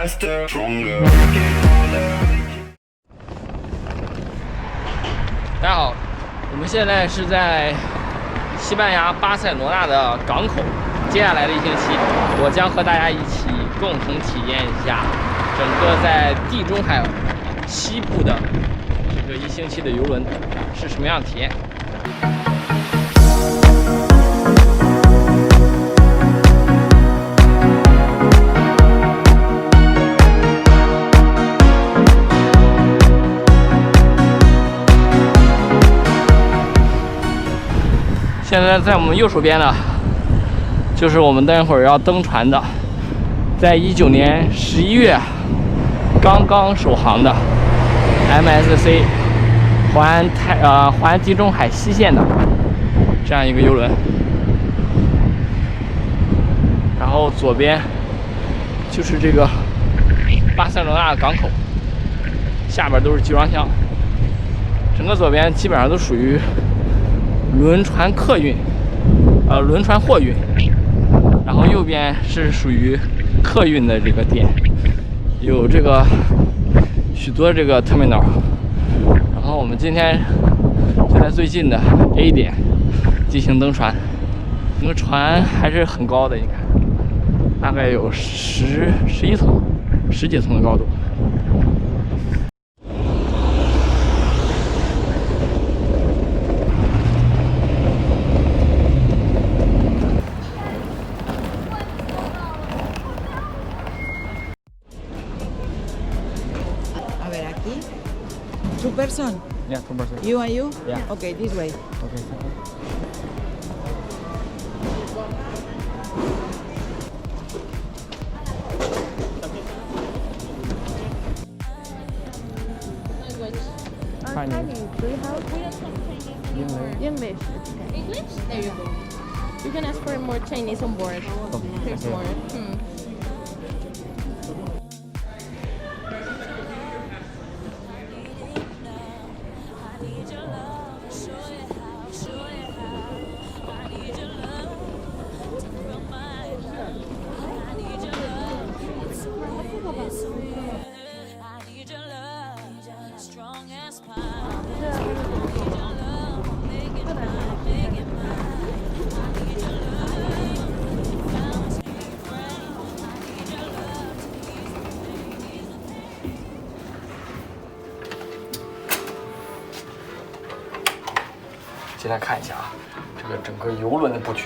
faster, stronger. 大家好，我们现在是在西班牙巴塞罗那的港口。接下来的1星期，我将和大家一起共同体验一下整个在地中海西部的这个1星期的游轮是什么样的体验。现在在我们右手边呢，就是我们待会儿要登船的，在19年11月刚刚首航的 MSC 环地中海西线的这样一个游轮。然后左边就是这个巴塞罗那的港口，下边都是集装箱，整个左边基本上都属于轮船客运，轮船货运，然后右边是属于客运的这个点，有这个许多这个 terminal。然后我们今天就在最近的 A 点进行登船，这个船还是很高的，你看，大概有11层、10几层的高度。Two person? Yeah, 2%. You and you? Yeah. Okay, this way. Okay. Chinese. Do you have English? English? There you go. You can ask for more Chinese on board. There's more. Hmm. 进来看一下啊，这个整个游轮的布局。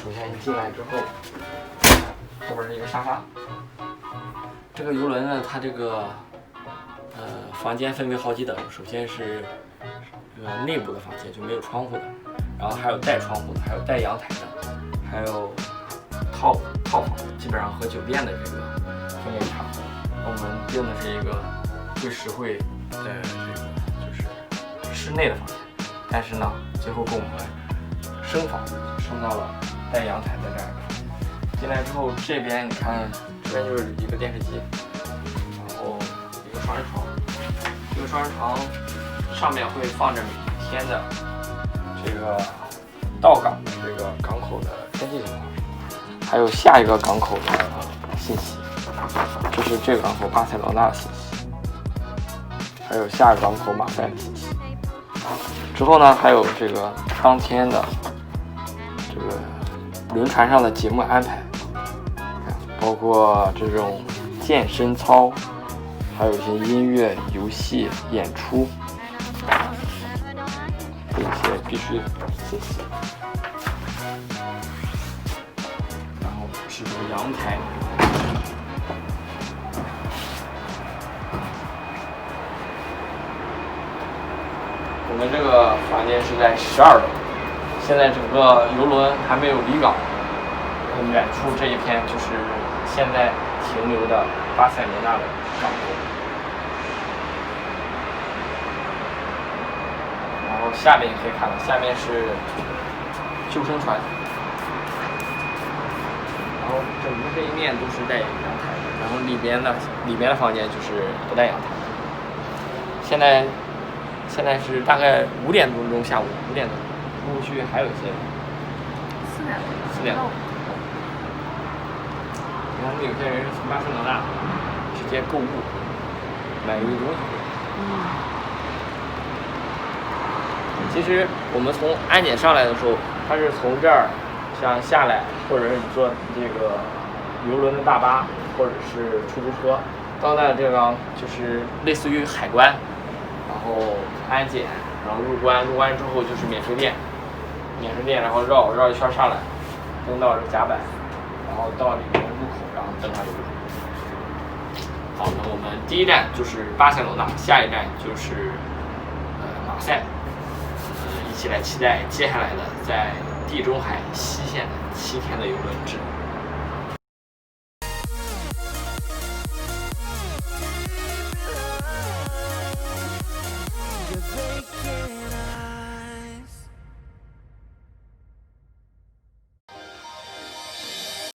首先一进来之后，后边是一个沙发。这个游轮呢，它这个房间分为好几等，首先是内部的房间，就没有窗户的，然后还有带窗户的，还有带阳台的，还有套房，基本上和酒店的这个分类差不多。我们订的是一个最实惠的这个就是室内的房间。但是呢，最后给我们升房，升到了带阳台的这样一个房间。进来之后，这边你看，这边就是一个电视机，然后一个双人床。这个双人床上面会放着每天的这个到港的这个港口的天气情况，还有下一个港口的信息，这是这个港口巴塞罗那的信息，还有下一个港口马赛的信息。之后呢，还有这个当天的这个轮船上的节目安排，包括这种健身操，还有一些音乐、游戏、演出，这些必须信息。然后是这个阳台。我们这个房间是在12楼，现在整个游轮还没有离港，远处这一片就是现在停留的巴塞罗那的港口。然后下面也可以看到，下面是救生船，然后整个这一面都是带阳台的，然后里边的房间就是不带阳台的。现在是大概5点多钟，下午5点多，陆续还有一些4点多。你他们有些人是从巴塞罗那直接购物，买一东西。其实我们从安检上来的时候，它是从这儿像下来，或者是你坐这个游轮的大巴，或者是出租车，到那地方就是类似于海关，然后安检，然后入关，入关之后就是免税店，然后绕一圈上来，登到这甲板，然后到里面入口，然后登上游轮。好，那我们第一站就是巴塞罗那，下一站就是马赛。一起来期待接下来的在地中海西线的7天的游轮之旅。